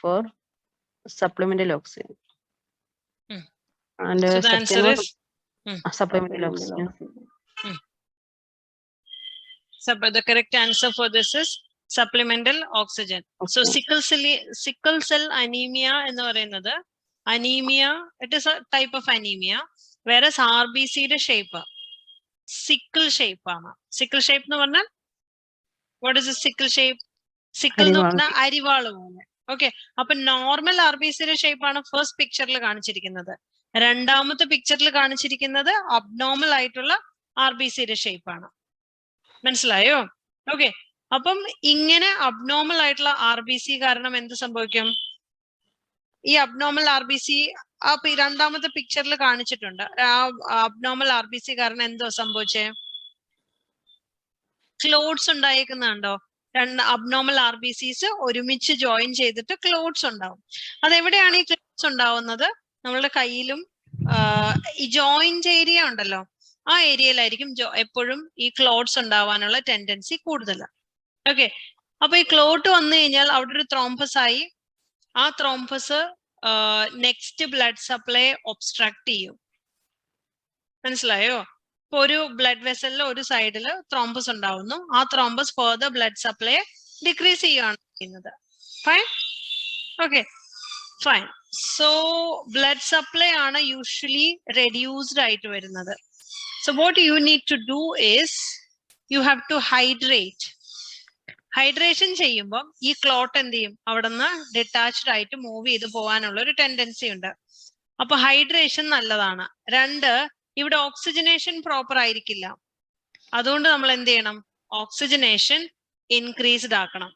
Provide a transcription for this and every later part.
for supplemental oxygen. And So the answer second is supplemental oxygen. The correct answer for this is supplemental oxygen. So sickle cell anemia in the anemia, it is a type of anemia, whereas RBC shape sickle shape. Sickle shape no one. What is a sickle shape? Sickle no na arivalu. Okay. Up normal RBC shape on a first picture laganichikinada. Randamata picture laganichikinada abnormal aitula RBC shape. മനസ്സിലായോ? Okay, അപ്പം ഇങ്ങനെ abnormal ആയിട്ടുള്ള RBC കാരണം എന്ത് സംഭവിക്കും? ഈ abnormal RBC ആ രണ്ടാമത്തെ പിക്ചറിൽ കാണിച്ചിട്ടുണ്ട്. ആ അബ്നോർമൽ RBC കാരണം എന്തോ സംഭവിച്ചേ? ക്ലോട്ട്സ് ഉണ്ടായേക്കുന്നുണ്ടോ? രണ്ട് അബ്നോർമൽ RBCs ഒരുമിച്ച് ജോയിൻ ചെയ്തിട്ട് ക്ലോട്ട്സ് ഉണ്ടാവും. അതെവിടെയാണ് ഈ ക്ലോട്ട്സ് ഉണ്ടാവുന്നത്? നമ്മളുടെ കയ്യിലും ഈ ജോയിന്റ് ഏരിയ ഉണ്ടല്ലോ, ആ ഏരിയയിലായിരിക്കും എപ്പോഴും ഈ ക്ലോട്ട്സ് ഉണ്ടാവാനുള്ള ടെൻഡൻസി കൂടുതൽ. ഓക്കെ, അപ്പൊ ഈ ക്ലോട്ട് വന്നു കഴിഞ്ഞാൽ അവിടെ ഒരു ത്രോംബസ് ആയി, ആ thrombus next blood supply obstruct ചെയ്യും. മനസ്സിലായോ? ഇപ്പൊ ഒരു ബ്ലഡ് വെസലിൽ ഒരു സൈഡില് ത്രോംബസ് ഉണ്ടാവുന്നു, ആ thrombus further blood supply decrease ചെയ്യുകയാണ് ചെയ്യുന്നത്. Fine, okay fine. So blood supply ആണ് യൂഷ്വലി റെഡ്യൂസ്ഡ് ആയിട്ട് വരുന്നത്. So what you need to do is you have to hydrate. Hydration ചെയ്യുമ്പോൾ ഈ ക്ലോട്ട് എന്ത് ചെയ്യും? അവിടെ നിന്ന് ഡിറ്റാച്ച്ഡ് ആയിട്ട് മൂവ് ചെയ്ത് പോകാനുള്ള ഒരു ടെൻഡൻസി ഉണ്ട്. അപ്പൊ ഹൈഡ്രേഷൻ നല്ലതാണ്. രണ്ട്, ഇവിടെ ഓക്സിജനേഷൻ പ്രോപ്പർ ആയിരിക്കില്ല, അതുകൊണ്ട് നമ്മൾ എന്ത് ചെയ്യണം? ഓക്സിജനേഷൻ ഇൻക്രീസ്ഡ് ആക്കണം.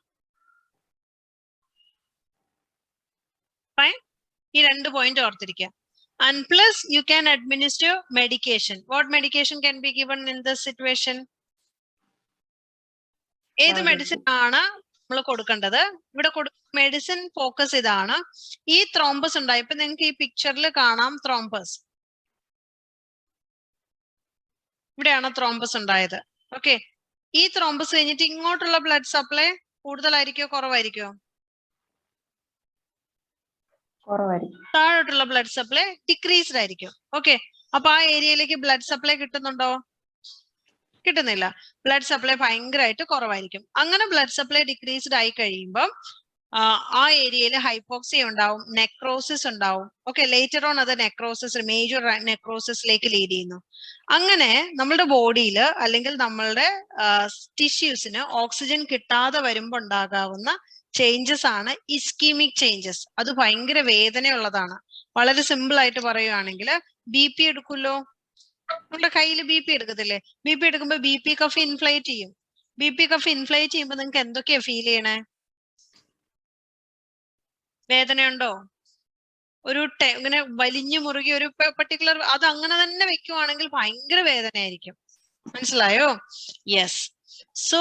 ഫൈൻ, ഈ രണ്ട് പോയിന്റ് ഓർത്തിരിക്കുക. And plus you can administer medication. What medication can be given in this situation? ഏത് മെഡിസിൻ ആണ് നമ്മൾ കൊടുക്കേണ്ടത്? ഇവിടെ മെഡിസിൻ ഫോക്കസ് ഇതാണ്. ഈ ത്രോംബസ് ഉണ്ടായി, ഇപ്പൊ നിങ്ങൾക്ക് ഈ പിക്ചറിൽ കാണാം ത്രോംബസ്. ഇവിടെയാണ് ത്രോംബസ് ഉണ്ടായത്. ഓക്കെ, ഈ ത്രോംബസ് കഴിഞ്ഞിട്ട് ഇങ്ങോട്ടുള്ള ബ്ലഡ് സപ്ലൈ കൂടുതലായിരിക്കോ കുറവായിരിക്കോ? താഴോട്ടുള്ള ബ്ലഡ് സപ്ലൈ ഡിക്രീസ്ഡ് ആയിരിക്കും. ഓക്കെ, അപ്പൊ ആ ഏരിയയിലേക്ക് ബ്ലഡ് സപ്ലൈ കിട്ടുന്നുണ്ടോ? കിട്ടുന്നില്ല. ബ്ലഡ് സപ്ലൈ ഭയങ്കരമായിട്ട് കുറവായിരിക്കും. അങ്ങനെ ബ്ലഡ് സപ്ലൈ ഡിക്രീസ്ഡ് ആയി കഴിയുമ്പോൾ ആ ഏരിയയിൽ ഹൈപ്പോക്സിയ ഉണ്ടാവും, നെക്രോസിസ് ഉണ്ടാവും. ഓക്കെ, ലേറ്റർ ഓൺ അത് നെക്രോസിസ്, മേജർ നെക്രോസിസിലേക്ക് ലീഡ് ചെയ്യുന്നു. അങ്ങനെ നമ്മളുടെ ബോഡിയിൽ അല്ലെങ്കിൽ നമ്മളുടെ ടിഷ്യൂസിന് ഓക്സിജൻ കിട്ടാതെ വരുമ്പോൾ ഉണ്ടാകാവുന്ന ചേഞ്ചസ് ആണ് ഇസ്കീമിക് ചേഞ്ചസ്. അത് ഭയങ്കര വേദനയുള്ളതാണ്. വളരെ സിമ്പിൾ ആയിട്ട് പറയുകയാണെങ്കിൽ, BP എടുക്കുമല്ലോ, നമ്മുടെ കയ്യിൽ BP എടുക്കത്തില്ലേ? BP എടുക്കുമ്പോൾ BP കഫ് ഇൻഫ്ലേറ്റ് ചെയ്യും. BP കഫ് ഇൻഫ്ലേറ്റ് ചെയ്യുമ്പോൾ നിങ്ങൾക്ക് എന്തൊക്കെയാ ഫീൽ ചെയ്യണേ? വേദനയുണ്ടോ? ഒരു ഇങ്ങനെ വലിഞ്ഞു മുറുകി ഒരു പെർട്ടിക്കുലർ അത് അങ്ങനെ തന്നെ വെക്കുവാണെങ്കിൽ ഭയങ്കര വേദനയായിരിക്കും. മനസ്സിലായോ? Yes. So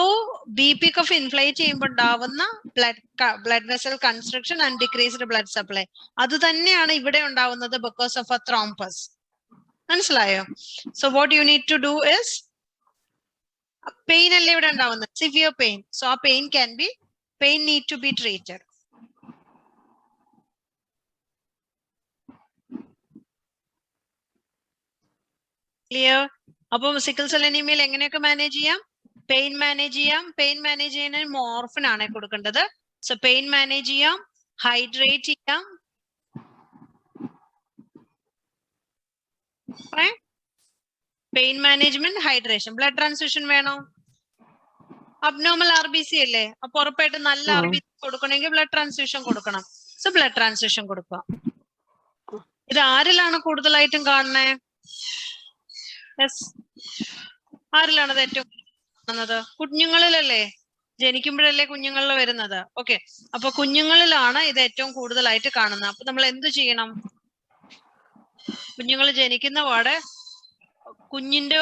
BP cuff inflate ചെയ്യുമ്പോൾ ഉണ്ടാവുന്ന blood vessel construction and decreased blood supply, അത് തന്നെയാണ് ഇവിടെ ഉണ്ടാവുന്നത് ബിക്കോസ് ഓഫ് എ ത്രോംബസ്. മനസ്സിലായോ? So what you need to do is, pain അല്ലേ ഇവിടെ ഉണ്ടാവുന്നത്, സിവിയർ പെയിൻ. സോ ആ pain need to be treated. Clear? അപ്പം സിക്കിൾ സെൽ അനീമിയയിൽ എങ്ങനെയൊക്കെ മാനേജ് ചെയ്യാം? പെയിൻ മാനേജ് ചെയ്യാം. പെയിൻ മാനേജ് ചെയ്യുന്നതിന് മോർഫിൻ ആണ് കൊടുക്കേണ്ടത്. സോ പെയിൻ മാനേജ് ചെയ്യാം, ഹൈഡ്രേറ്റ് ചെയ്യാം. Pain management, hydration. Blood transfusion വേണോ? അബ്നോർമൽ RBC അല്ലേ, അപ്പൊ ഉറപ്പായിട്ട് നല്ല RBC കൊടുക്കണമെങ്കിൽ ബ്ലഡ് ട്രാൻസ്ഫ്യൂഷൻ കൊടുക്കണം. സോ ബ്ലഡ് ട്രാൻസ്ഫ്യൂഷൻ കൊടുക്കുക. ഇത് ആരിലാണ് കൂടുതലായിട്ടും കാണുന്നേ? ആരിലാണത് ഏറ്റവും കാണുന്നത്? കുഞ്ഞുങ്ങളിലല്ലേ? ജനിക്കുമ്പോഴല്ലേ കുഞ്ഞുങ്ങളിൽ വരുന്നത്. ഓക്കെ, അപ്പൊ കുഞ്ഞുങ്ങളിലാണ് ഇത് ഏറ്റവും കൂടുതലായിട്ട് കാണുന്നത്. അപ്പൊ നമ്മൾ എന്ത് ചെയ്യണം? കുഞ്ഞുങ്ങൾ ജനിക്കുന്ന പാടെ കുഞ്ഞിന്റെ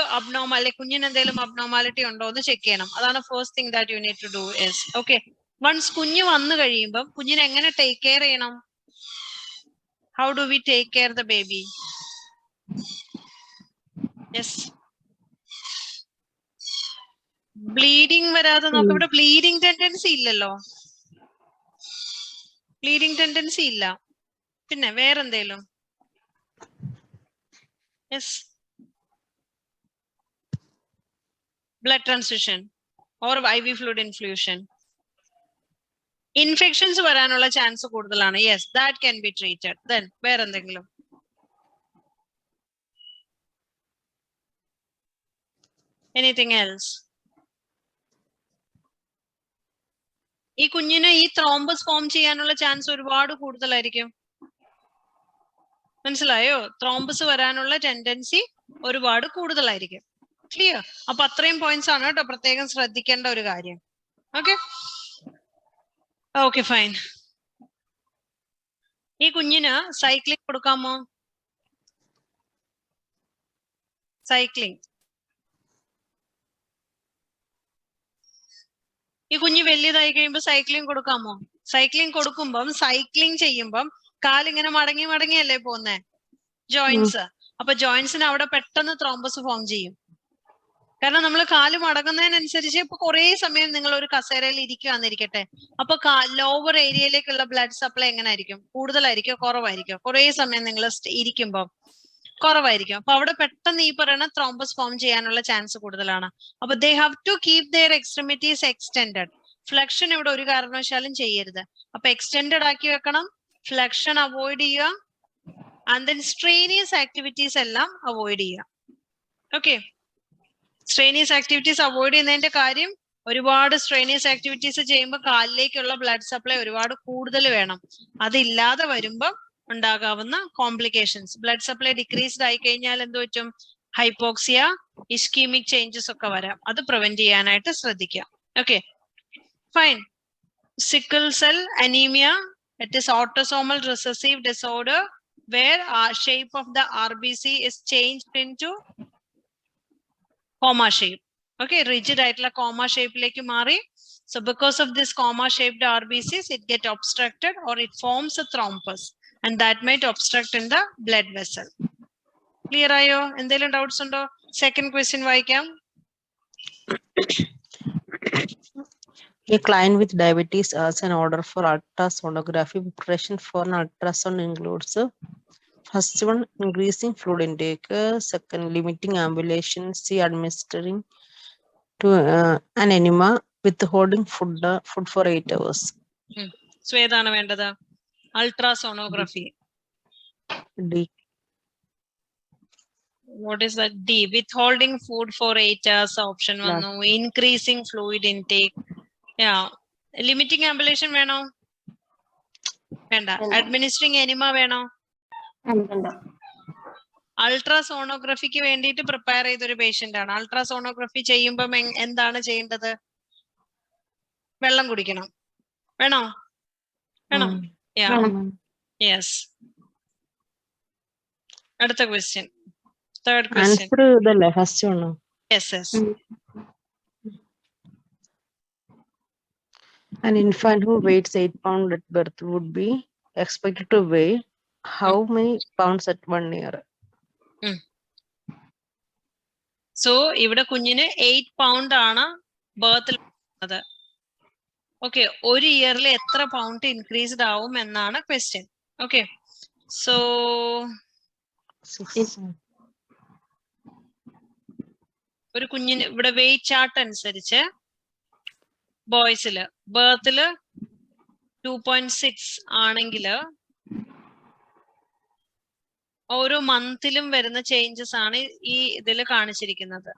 കുഞ്ഞിന് എന്തെങ്കിലും അബ്നോർമാലിറ്റി ഉണ്ടോ എന്ന് ചെക്ക് ചെയ്യണം. അതാണ് first thing that you need to do is. Okay, once കുഞ്ഞ് വന്നു കഴിയുമ്പം കുഞ്ഞിനെ എങ്ങനെ ടേക്ക് കെയർ ചെയ്യണം? How do we take care the baby? Yes, bleeding വരാതെ നോക്കാം. ഇവിടെ ബ്ലീഡിങ് ടെൻഡൻസി ഇല്ലല്ലോ. ബ്ലീഡിംഗ് ടെൻഡൻസി ഇല്ല. പിന്നെ വേറെന്തേലും? Yes, blood transfusion or IV fluid infusion. Infections വരാനുള്ള ചാൻസ് കൂടുതലാണ്. Yes, that can be treated. Then വേറെന്തെങ്കിലും? Anything else? ഈ കുഞ്ഞിന് ഈ ത്രോംബസ് ഫോം ചെയ്യാനുള്ള ചാൻസ് ഒരുപാട് കൂടുതലായിരിക്കും. മനസ്സിലായോ? ത്രോംബസ് വരാനുള്ള ടെൻഡൻസി ഒരുപാട് കൂടുതലായിരിക്കും. ക്ലിയർ? അപ്പൊ അത്രയും പോയിന്റ്സ് ആണ് കേട്ടോ പ്രത്യേകം ശ്രദ്ധിക്കേണ്ട ഒരു കാര്യം. Okay okay fine. ഈ കുഞ്ഞിന് സൈക്ലിംഗ് കൊടുക്കാമോ? സൈക്ലിംഗ്. ഈ കുഞ്ഞ് വലിയതായി കഴിയുമ്പോൾ സൈക്ലിംഗ് കൊടുക്കാമോ? സൈക്ലിംഗ് കൊടുക്കുമ്പം സൈക്ലിംഗ് ചെയ്യുമ്പം കാലിങ്ങനെ മടങ്ങി മടങ്ങിയല്ലേ പോകുന്നേ ജോയിന്റ്സ്. അപ്പൊ ജോയിന്റ്സിന് അവിടെ പെട്ടെന്ന് ത്രോംബസ് ഫോം ചെയ്യും. കാരണം നമ്മൾ കാല് മടങ്ങുന്നതിനനുസരിച്ച് ഇപ്പൊ കുറെ സമയം നിങ്ങൾ ഒരു കസേരയിൽ ഇരിക്കുകയാന്നിരിക്കട്ടെ, അപ്പൊ ലോവർ ഏരിയയിലേക്കുള്ള ബ്ലഡ് സപ്ലൈ എങ്ങനെ ആയിരിക്കും? കൂടുതലായിരിക്കോ കുറവായിരിക്കോ? കുറെ സമയം നിങ്ങൾ ഇരിക്കുമ്പോൾ കുറവായിരിക്കും. അപ്പൊ അവിടെ പെട്ടെന്ന് ഈ പറയുന്ന ത്രോംബസ് ഫോം ചെയ്യാനുള്ള ചാൻസ് കൂടുതലാണ്. അപ്പൊ they have to keep their extremities extended. Flexion ഇവിടെ ഒരു കാരണവശാലും ചെയ്യരുത്. അപ്പൊ എക്സ്റ്റെൻഡഡ് ആക്കി വെക്കണം, ഫ്ലെക്ഷൻ അവോയ്ഡ് ചെയ്യുക, ആൻഡ് ദെൻ സ്ട്രെയിനിയസ് ആക്ടിവിറ്റീസ് എല്ലാം അവോയ്ഡ് ചെയ്യുക. ഓക്കെ, സ്ട്രെയിനിയസ് ആക്ടിവിറ്റീസ് അവോയ്ഡ് ചെയ്യുന്നതിന്റെ കാര്യം, ഒരുപാട് സ്ട്രെയിനിയസ് ആക്ടിവിറ്റീസ് ചെയ്യുമ്പോൾ കാലിലേക്കുള്ള ബ്ലഡ് സപ്ലൈ ഒരുപാട് കൂടുതൽ വേണം. അതില്ലാതെ വരുമ്പോൾ ഉണ്ടാകാവുന്ന കോംപ്ലിക്കേഷൻസ്, ബ്ലഡ് സപ്ലൈ ഡിക്രീസ്ഡ് ആയി കഴിഞ്ഞാൽ എന്ത് പറ്റും? ഹൈപ്പോക്സിയ, ഇസ്കീമിക് ചേഞ്ചസ് ഒക്കെ വരാം. അത് പ്രിവെന്റ് ചെയ്യാനായിട്ട് ശ്രദ്ധിക്കുക. Okay fine. Sickle cell anaemia, it is autosomal recessive disorder where shape of the RBC is changed into comma shape. Okay, rigid ആയിട്ടുള്ള comma shape ലേക്ക് മാറി. So because of this comma shaped RBCs, it get obstructed or it forms a thrombus and that might obstruct in the blood vessel. Clear ആയോ? എന്തെങ്കിലും doubts ഉണ്ടോ? Second question വായിക്കാം. A client with diabetes asks an order for ultrasonography. Preparation for an ultrasound includes first one, increasing fluid intake, second, limiting ambulation, C, administering to an enema, withholding food for 8 hours. So ഏതാണ് വേണ്ടത്? Ultrasonography. D. What is that? D. Withholding food for 8 hours option വന്നു. Increasing fluid intake. Yeah. Limiting ambulation വേണോ? വേണ്ട. Administering enema വേണോ? അൾട്രാസോണോഗ്രഫിക്ക് വേണ്ടിയിട്ട് prepare ചെയ്തൊരു patient ആണ്. Ultrasonography ചെയ്യുമ്പം എന്താണ് ചെയ്യേണ്ടത്? വെള്ളം കുടിക്കണം. വേണോ? വേണം. യെസ്. അടുത്ത question, third question. First one. Yes yes. An infant who weighs 8 pounds at birth would be expected to weigh how many pounds at 1 year? So ഇവിടെ കുഞ്ഞിന് 8 pound ആണ് ബർത്തിൽ. ഓക്കെ, ഒരു ഇയറിൽ എത്ര പൗണ്ട് ഇൻക്രീസ്ഡ് ആവും എന്നാണ് ക്വസ്റ്റ്യൻ. ഓക്കെ, സോ ഒരു കുഞ്ഞിന് ഇവിടെ വെയിറ്റ് ചാർട്ട് അനുസരിച്ച് ബോയ്സില് ബർത്തില് 2.6 ആണെങ്കില് ഓരോ മന്തിലും വരുന്ന ചേഞ്ചസ് ആണ് ഈ ഇതിൽ കാണിച്ചിരിക്കുന്നത്.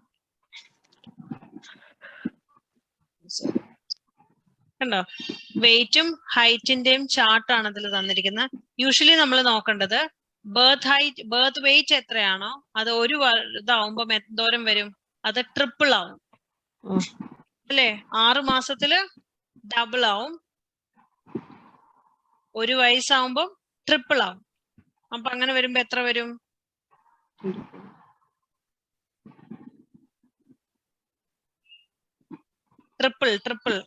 കണ്ടോ? വെയിറ്റും ഹൈറ്റിന്റെയും ചാർട്ടാണ് ഇതിൽ തന്നിരിക്കുന്നത്. യൂഷ്വലി നമ്മൾ നോക്കേണ്ടത് ബർത്ത് വെയിറ്റ് എത്രയാണോ അത് ഒരു ഇതാവുമ്പോ എന്തോരം വരും? അത് ട്രിപ്പിൾ ആവും അല്ലേ? 6 മാസത്തില് ഡബിൾ ആവും, 1 വയസ്സാവുമ്പോ ട്രിപ്പിൾ ആവും. അപ്പൊ അങ്ങനെ വരുമ്പോ എത്ര വരും? ട്രിപ്പിൾ 24.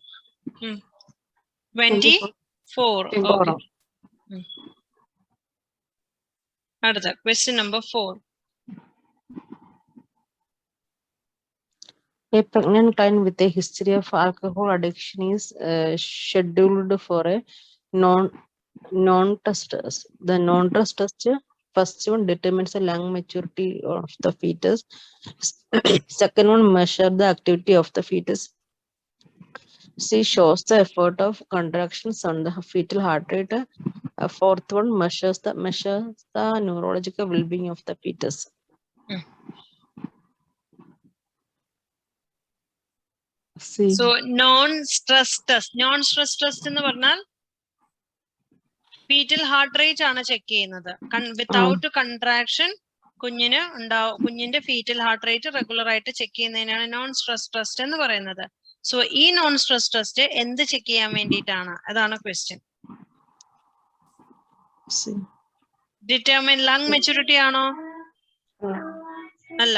അടുത്ത question number 4. A pregnant client with a history of alcohol addiction is scheduled for a Non-trust test. The non-trust test, first one determines the lung maturity of the fetus. Second one measure the activity of the fetus. C shows the effort of contractions on the fetal heart rate. Fourth one measures the neurological well-being of the fetus. C. So non-stress test. Non-stress test എന്ന് പറഞ്ഞാൽ fetal heart rate ആണ് check ചെയ്യുന്നത്. Without contraction കുഞ്ഞിന്റെ foetal heart rate regular ആയിട്ട് check ചെയ്യുന്നതിനാണ് non stress test എന്ന് പറയുന്നത്. So ഈ നോൺ സ്ട്രെസ് ടെസ്റ്റ് എന്ത് ചെക്ക് ചെയ്യാൻ വേണ്ടിയിട്ടാണ്? അതാണ് ക്വസ്റ്റ്യൻ. ഡിറ്റർമിൻ ലങ് മെച്ചൂരിറ്റി ആണോ? അല്ല.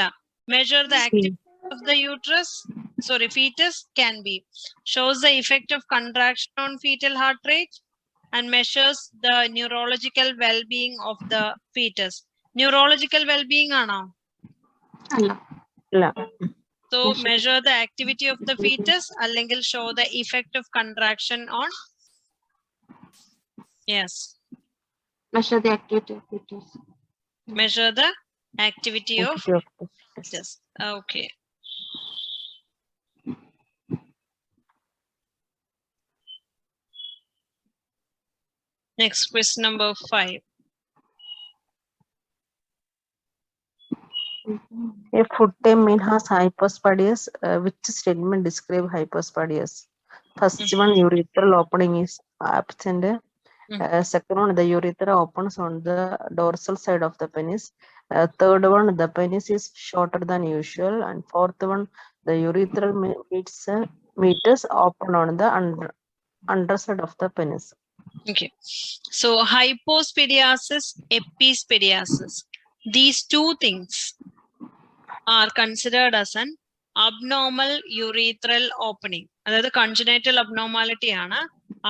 Measure the activity of the uterus fetus can be. Shows the effect of contraction on fetal heart rate and measures the neurological well-being of the fetus. Neurological well-being ആണോ? അല്ല. So measure the activity of the fetus അല്ലെങ്കിൽ show the effect of contraction on. Yes. Measure the activity of fetus. Measure the activity of fetus. Okay. Next, question number 5. A full-time male has hypospadias. Which statement describe hypospadias? First one, urethral opening is absent. Second one, the urethra opens on the dorsal side of the penis. Third one, the penis is shorter than usual. And fourth one, the urethral meatus open on the underside of the penis. Okay. So hypospadiasis, epispadiasis. These two things are considered as an abnormal urethral opening. അതായത് congenital abnormality ആണ്.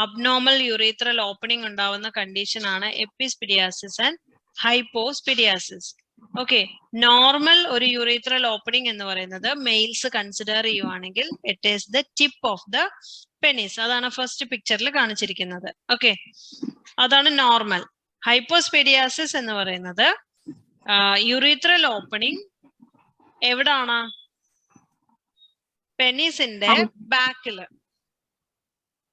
Abnormal urethral opening ഉണ്ടാവുന്ന condition ആണ് epispadiasis and hypospadiasis. Okay. Normal ഒരു urethral opening എന്ന് പറയുന്നത് males consider ചെയ്യുവാണെങ്കിൽ it is the tip of the penis. അതാണ് first പിക്ചറിൽ കാണിച്ചിരിക്കുന്നത്. ഓക്കെ, അതാണ് നോർമൽ. ഹൈപ്പോസ്പെഡിയാസിസ് എന്ന് പറയുന്നത് യുറീത്രൽ ഓപ്പണിംഗ് എവിടാണ്? പെനിസിന്റെ ബാക്കില്.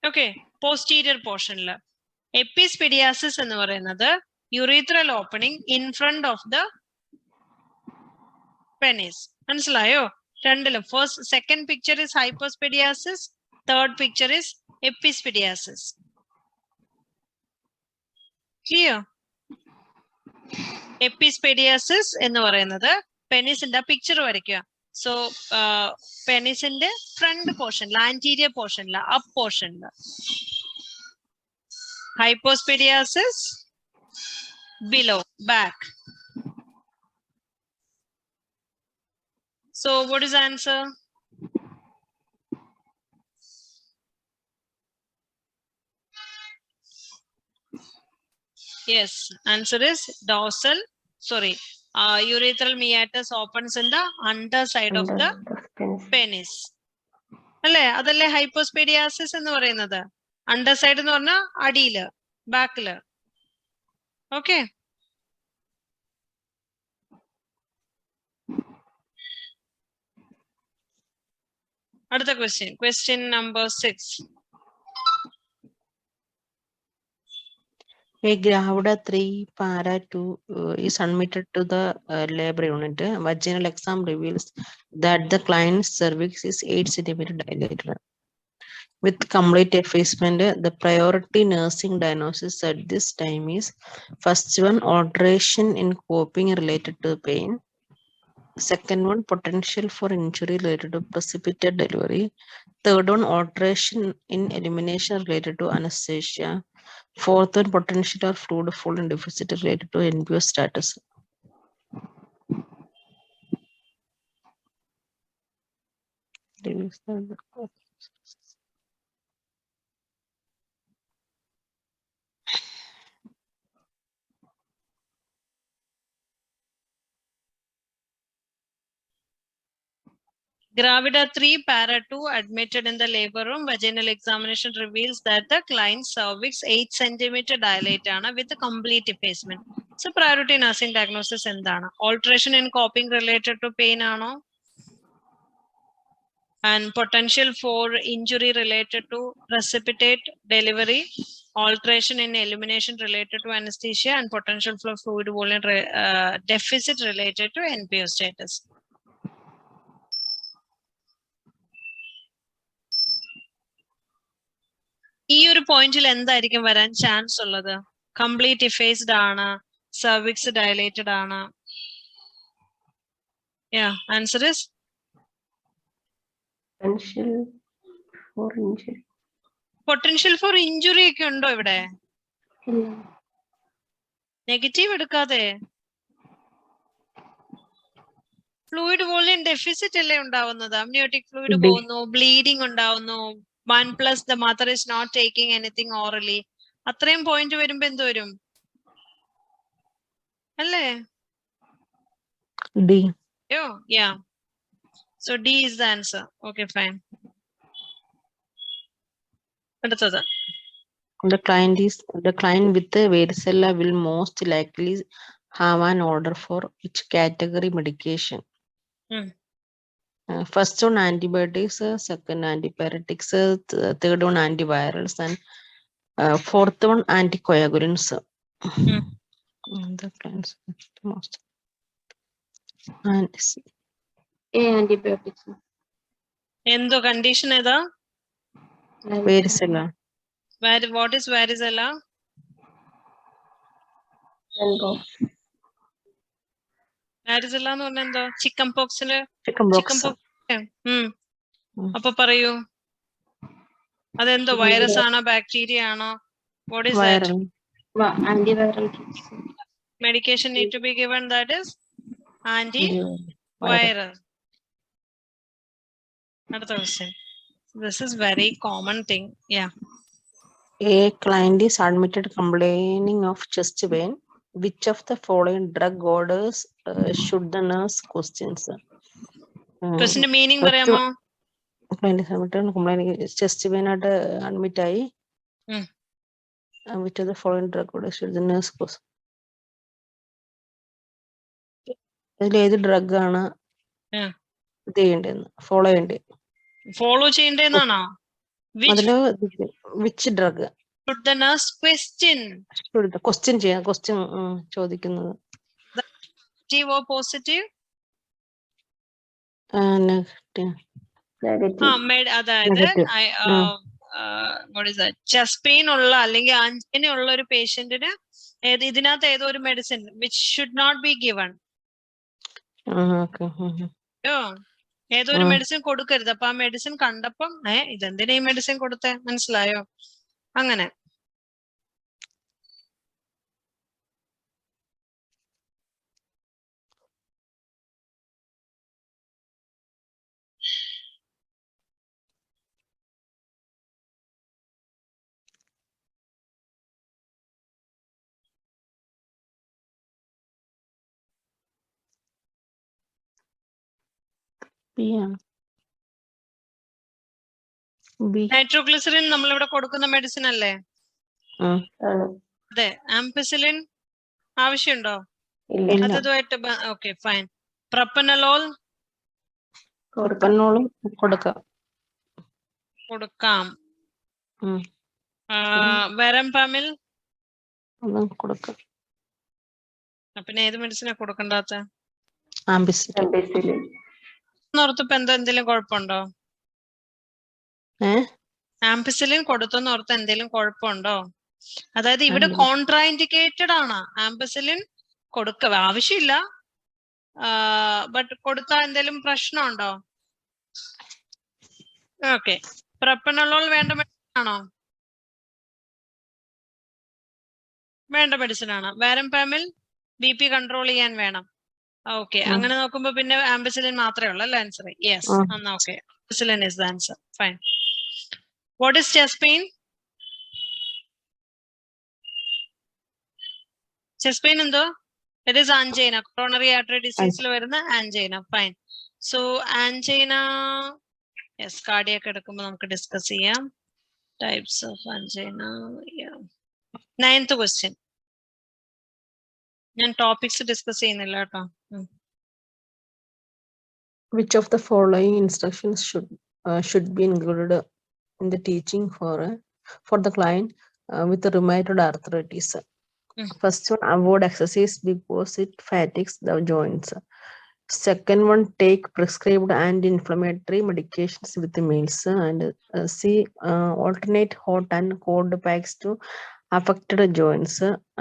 Okay, posterior പോർഷനില്. എപ്പിസ്പെഡിയാസിസ് എന്ന് പറയുന്നത് urethral opening in front of the penis. മനസ്സിലായോ? രണ്ടിലും first second picture is hypospadiasis, third picture is epispadiasis. Clear? Epispadiasis എന്ന് പറയുന്നത് പെനിസിന്റെ പിക്ചർ വരയ്ക്കുക. സോ പെനിസിന്റെ ഫ്രണ്ട് പോർഷനിൽ, ആന്റീരിയർ പോർഷനിൽ, അപ്പ് പോർഷനിൽ. Hypospadiasis below, back. So what is the answer? Yes, answer is dorsal. Urethral meatus opens in the underside of the penis. അല്ലേ? അതല്ലേ ഹൈപ്പോസ്പെഡിയാസിസ് എന്ന് പറയുന്നത്. അണ്ടർസൈഡ് എന്ന് പറഞ്ഞാൽ അടിയില്, ബാക്കില്. ഓക്കെ, അടുത്ത question number 6. A Gravida 3 para 2 is admitted to the labor unit. Vaginal exam reveals that the client's cervix is 8 cm dilated. With complete effacement, the priority nursing diagnosis at this time is first one, alteration in coping related to pain. Second one, potential for injury related to precipitate delivery. Third one, alteration in elimination related to anesthesia. Fourth one, potential or fluid full and deficit related to NPO status. Gravida 3, para 2, admitted in the labor room. Vaginal examination reveals that the client's cervix 8 centimeter dilate with a complete effacement. So priority nursing diagnosis endana. Alteration in coping related to pain ano. And potential for injury related to precipitate delivery, alteration in elimination related to anesthesia, and potential for fluid volume deficit related to NPO status. ഈ ഒരു പോയിന്റിൽ എന്തായിരിക്കും വരാൻ chance ഉള്ളത്? Complete ഇഫേസ്ഡ് ആണ്, cervix dilated ആണ്. Answer is potential four injury ഒക്കെ ഉണ്ടോ ഇവിടെ? നെഗറ്റീവ് എടുക്കാതെ ഫ്ലൂയിഡ് വോളിയം ഡെഫിസിറ്റ് അല്ലേ ഉണ്ടാവുന്നത്? അമ്നിയോട്ടിക് ഫ്ലൂയിഡ് പോകുന്നു, ബ്ലീഡിംഗ് ഉണ്ടാവുന്നു. 1+ the mother is not taking anything orally. അത്രയും പോയിന്റ് വരുമ്പോ എന്ത് വരും അല്ലേ? D. Yeah. So D is the answer. Okay, fine. അടുത്തത്. The client with the varicella will most likely have an order for which category medication? First one antibiotics, second antipyretics, third one antivirals, and fourth one anticoagulants. The clients most. And antibiotics. എന്തോ condition ഏതാ? varicella. What is varicella? varicella എന്ന് പറഞ്ഞാൽ എന്തോ? Chicken പോക്സിന് അപ്പൊ പറയൂ, അതെന്തോ virus ആണോ bacteria ആണോ? What is that? Antiviral. Medication need to be given, that is antiviral. Another question. This is very common thing. Yeah. A client is admitted complaining of chest pain. Which of the following drug orders should the nurse questions? Question meaning പറയാമോ? Client is admitted complaining chest pain at admit ആയി. Which of the following drug orders should the nurse question? ഇതിൽ ഏത് drug ആണ് ഇത് ചെയ്യേണ്ടതെന്ന് follow ചെയ്യേണ്ടത്? Follow ചെയ്യേണ്ടതെന്നാണോ? അതില് which drug should the nurse question? Question ചോദിക്കുന്നത്. Negative or positive? അതായത് what is that? Chest pain ഉള്ള അല്ലെങ്കിൽ ആൻജിന ഉള്ള ഒരു പേഷ്യന്റിന് ഇതിനകത്ത് ഏതോ ഒരു medicine which should not be given. ഏതോ ഒരു മെഡിസിൻ കൊടുക്കരുത്. അപ്പൊ ആ മെഡിസിൻ കണ്ടപ്പം ഇതെന്തിനാ ഈ മെഡിസിൻ കൊടുത്തേ, മനസ്സിലായോ? അങ്ങനെ. നൈട്രോഗ്ലിസറിൻ നമ്മളിവിടെ കൊടുക്കുന്ന മെഡിസിൻ അല്ലേ? അതെ. ആംപിസിലിൻ ആവശ്യമുണ്ടോ? അതുമായിട്ട് ഓക്കെ ഫൈൻ. പ്രൊപ്പനലോൾ കൊടുക്കാം. വെറംപാമിൽ കൊടുക്കാം. പിന്നെ ഏത് മെഡിസിനാ കൊടുക്കണ്ടാത്ത? ഓർത്തപ്പോ എന്തെങ്കിലും കുഴപ്പമുണ്ടോ? ആംപിസിലിൻ കൊടുത്തെന്ന് ഓർത്ത് എന്തെങ്കിലും കുഴപ്പമുണ്ടോ? അതായത് ഇവിടെ കോൺട്രാഇൻഡിക്കേറ്റഡ് ആണ്. ആംപിസിലിൻ ആവശ്യമില്ല, ബട്ട് കൊടുത്താൽ എന്തെങ്കിലും പ്രശ്നമുണ്ടോ? ഓക്കെ. പ്രൊപ്പനലോൾ വേണ്ട മെഡിസിൻ ആണോ? വേണ്ട മെഡിസിൻ ആണ്. വാരംപാമിൽ BP കൺട്രോൾ ചെയ്യാൻ വേണം. ഓക്കെ. അങ്ങനെ നോക്കുമ്പോ പിന്നെ ആംപിസിലിൻ മാത്രമേ ഉള്ളൂ അല്ലേ ആൻസർ? യെസ്. എന്നാ okay. Ampicillin is the answer. Fine. What is chest pain? Chest pain എന്തോ? It is angina. Coronary artery disease ൽ വരുന്ന angina. Fine. So angina, yes, cardiac എടുക്കുമ്പോൾ നമുക്ക് ഡിസ്കസ് ചെയ്യാം. Types of angina. Yeah. 9th question. ഞാൻ topics discuss ചെയ്യുന്നില്ല കേട്ടോ. Which of the following instructions should be included in the teaching for the client with rheumatoid arthritis? First one, avoid exercise because it fatigues the joints. Second one, take prescribed anti-inflammatory medications with meals. And C, alternate hot and cold packs to affected joints.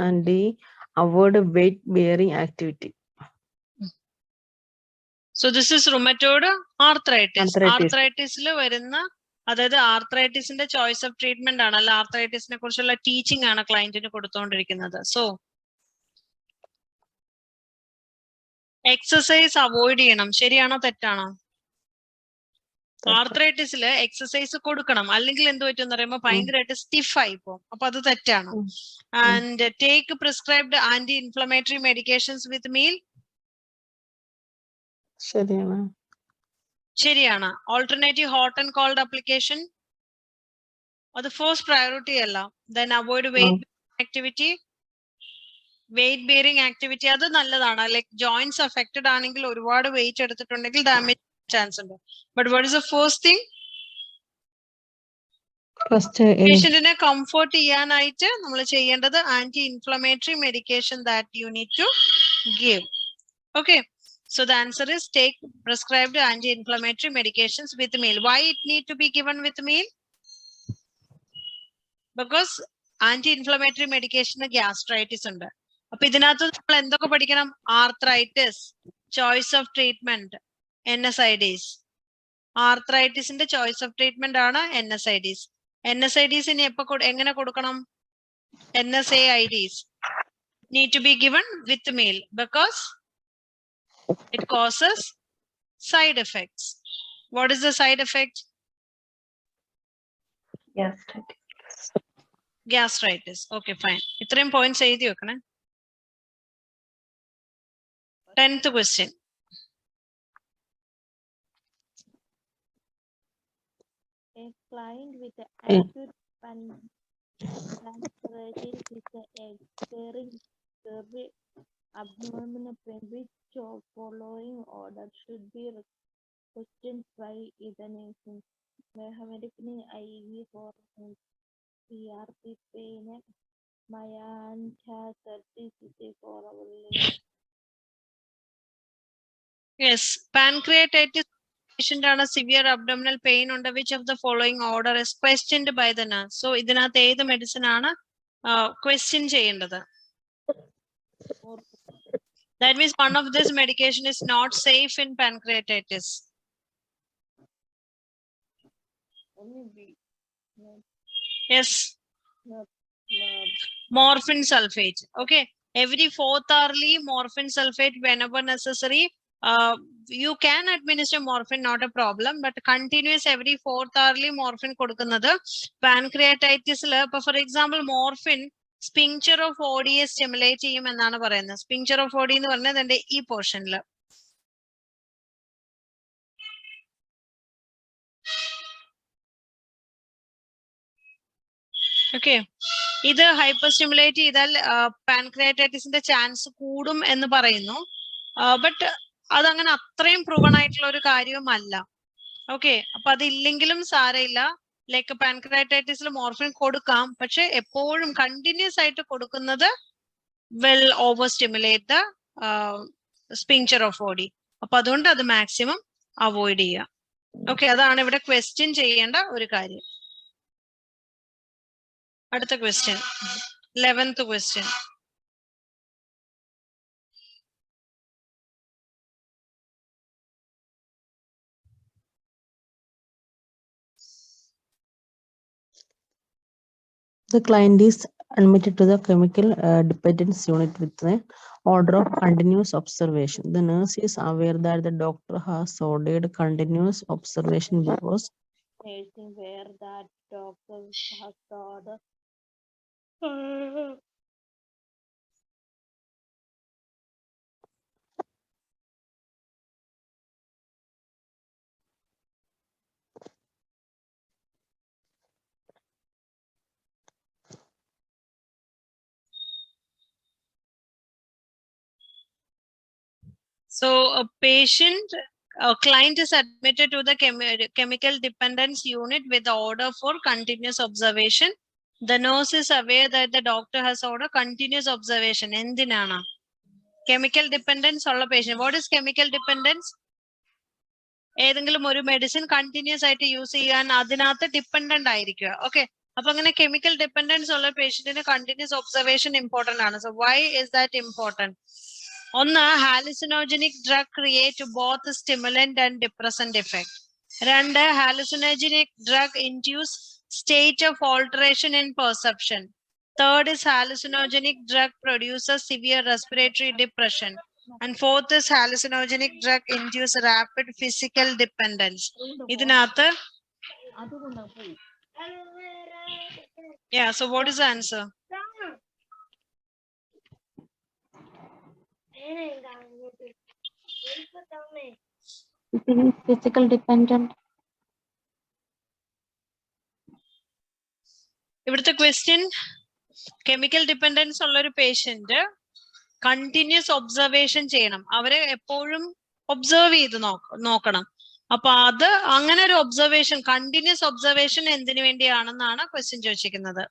And D, avoid weight-bearing activity. So this is rheumatoid arthritis. Arthritis. ആർത്രൈറ്റിസിൽ വരുന്ന, അതായത് ആർത്രൈറ്റിസിന്റെ choice of treatment ആണ്, അല്ല ആർത്രൈറ്റിസിനെ കുറിച്ചുള്ള teaching ആണ് ക്ലയന്റിന് കൊടുത്തുകൊണ്ടിരിക്കുന്നത്. So exercise avoid ചെയ്യണം. ശരിയാണോ തെറ്റാണോ? ആർത്രൈറ്റിസിൽ exercise കൊടുക്കണം, അല്ലെങ്കിൽ എന്ത് പറ്റും എന്ന് പറയുമ്പോൾ ഭയങ്കരമായിട്ട് സ്റ്റിഫ് ആയി പോകും. അപ്പൊ അത് തെറ്റാണ്. And take prescribed anti inflammatory medications with meal. ശരിയാണ്. ശരിയാണ്. Alternative hot and cold application, അത് ഫസ്റ്റ് പ്രയോറിറ്റി അല്ല. Then avoid weight activity. Weight bearing activity അത് നല്ലതാണ്. ലൈക് ജോയിന്റ്സ് അഫക്റ്റഡ് ആണെങ്കിൽ, ഒരുപാട് വെയിറ്റ് എടുത്തിട്ടുണ്ടെങ്കിൽ ഡാമേജ് ചാൻസ് ഉണ്ട്. But what is the first thing? പേഷ്യന്റിനെ കംഫർട്ട് ചെയ്യാനായിട്ട് നമ്മൾ ചെയ്യേണ്ടത് anti inflammatory medication that you need to give. Okay, so the answer is take prescribed anti-inflammatory medications with meal. Why it need to be given with meal? Because anti-inflammatory medication gastritis ഉണ്ട്. അപ്പൊ ഇതിനകത്ത് നമ്മൾ എന്തൊക്കെ പഠിക്കണം? Arthritis, choice of treatment, NSAIDs. ആർത്രൈറ്റിസിന്റെ choice of treatment ആണ് NSAIDs. NSAIDs ഇനി എങ്ങനെ കൊടുക്കണം? NSAIDs need to be given with meal because it causes side effects. What is the side effect? Gastritis. Okay, fine. ഇത്രയും points എഴുതി വെക്കണേ. 10th question. A client with acute pancreatitis with expiring cerebral abdominal pain, which of following order should be questioned by examination? Mehamadipine IV for CRP pain, Mayanta 30 for our. Yes, pancreatitis patient ആണ്, severe abdominal pain ഉണ്ട്. Which of the following order is questioned by the nurse? So ഇതിനകത്ത് ഏത് medicine ആണ് question ചെയ്യേണ്ടത്? That means one of this medication is not safe in pancreatitis. Yes, morphine sulfate. Okay, every 4th hourly morphine sulfate whenever necessary. You can administer morphine, not a problem, but continuous every 4th hourly morphine കൊടുക്കുന്നത് pancreatitis. For example, morphine sphincter of ODയെ stimulate ചെയ്യും എന്നാണ് പറയുന്നത്. Sphincter of OD എന്ന് പറഞ്ഞാൽ എന്റെ ഈ പോർഷനിൽ. Okay, ഇത് ഹൈപ്പർ സ്റ്റിമുലേറ്റ് ചെയ്താൽ പാൻക്രിയാറ്റൈറ്റിസിന്റെ ചാൻസ് കൂടും എന്ന് പറയുന്നു. ബട്ട് അതങ്ങനെ അത്രയും പ്രൂവൺ ആയിട്ടുള്ള ഒരു കാര്യവുമല്ല. ഓക്കെ, അപ്പൊ അതില്ലെങ്കിലും സാരമില്ല. ലൈക്ക് പാൻക്രിയാറ്റൈറ്റിസിൽ മോർഫിൻ കൊടുക്കാം, പക്ഷെ എപ്പോഴും കണ്ടിന്യൂസ് ആയിട്ട് കൊടുക്കുന്നത് will over stimulate the sphincter of body. അപ്പൊ അതുകൊണ്ട് അത് മാക്സിമം അവോയ്ഡ് ചെയ്യുക. ഓക്കെ, അതാണ് ഇവിടെ ക്വസ്റ്റ്യൻ ചെയ്യേണ്ട ഒരു കാര്യം. അടുത്ത question, 11th question. The client is admitted to the chemical dependence unit with the order of continuous observation. The nurse is aware that the doctor has ordered continuous observation because Nursing where that doctor has the order. So a client is admitted to the chemical dependence unit with the order for continuous observation. The nurse is aware that the doctor has ordered continuous observation. Endinana. Chemical dependence ulla patient. What is chemical dependence? ഏതെങ്കിലും ഒരു medicine continuous ആയിട്ട് use ചെയ്യാൻ അതിനകത്ത് dependent ആയിരിക്കുക. Okay, അപ്പൊ അങ്ങനെ chemical dependence ഉള്ള പേഷ്യന്റിന് കണ്ടിന്യൂസ് ഒബ്സർവേഷൻ ഇമ്പോർട്ടന്റ് ആണ്. So why is that important? ഒന്ന്, hallucinogenic drug create both stimulant and depressant effect. രണ്ട്, hallucinogenic drug induce state of alteration in perception. Third is hallucinogenic drug produces severe respiratory depression. And fourth is hallucinogenic drug induce rapid physical dependence. Idinathu. Yeah, so what is the answer? Physical dependent. ഇവിടുത്തെ question, chemical dependence ഉള്ള ഒരു patient continuous observation ചെയ്യണം. അവരെ എപ്പോഴും observe ചെയ്ത് നോക്കണം. അപ്പൊ അത് അങ്ങനെ ഒരു ഒബ്സർവേഷൻ, കണ്ടിന്യൂസ് ഒബ്സർവേഷൻ എന്തിനു വേണ്ടിയാണെന്നാണ് ക്വസ്റ്റ്യൻ ചോദിച്ചിരിക്കുന്നത്.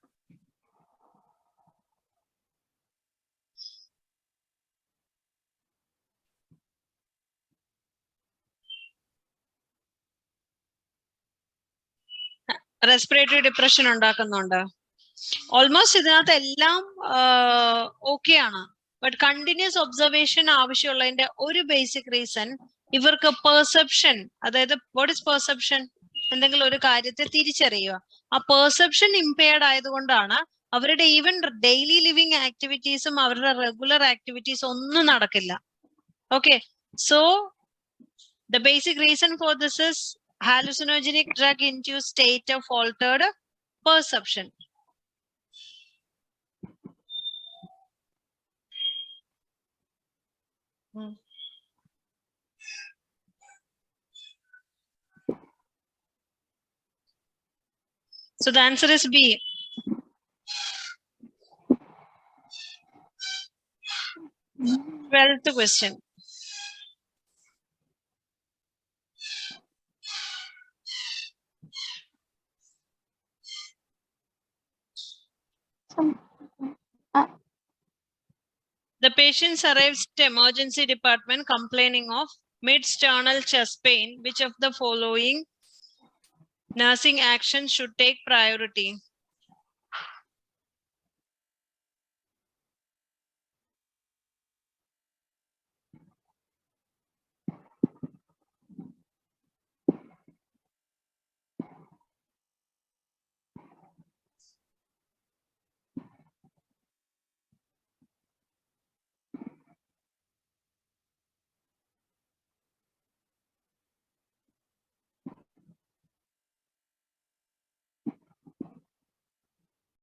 റെസ്പിറേറ്ററി ഡിപ്രഷൻ ഉണ്ടാക്കുന്നുണ്ട്. ഓൾമോസ്റ്റ് ഇതിനകത്ത് എല്ലാം ഓക്കെ ആണ്. ബട്ട് കണ്ടിന്യൂസ് ഒബ്സർവേഷൻ ആവശ്യമുള്ളതിന്റെ ഒരു ബേസിക് റീസൺ ഇവർക്ക് പെർസെപ്ഷൻ, അതായത് വാട്ട് ഇസ് പെർസെപ്ഷൻ? എന്തെങ്കിലും ഒരു കാര്യത്തെ തിരിച്ചറിയുക. ആ പെർസെപ്ഷൻ ഇംപെയർഡ് ആയതുകൊണ്ടാണ് അവരുടെ ഈവൻ ഡെയിലി ലിവിങ് ആക്ടിവിറ്റീസും അവരുടെ റെഗുലർ ആക്ടിവിറ്റീസ് ഒന്നും നടക്കില്ല. Okay, so the basic reason for this is hallucinogenic drug induced state of altered perception. So the answer is B. Twelfth question. The patient arrives at emergency department complaining of mid-sternal chest pain. Which of the following nursing actions should take priority?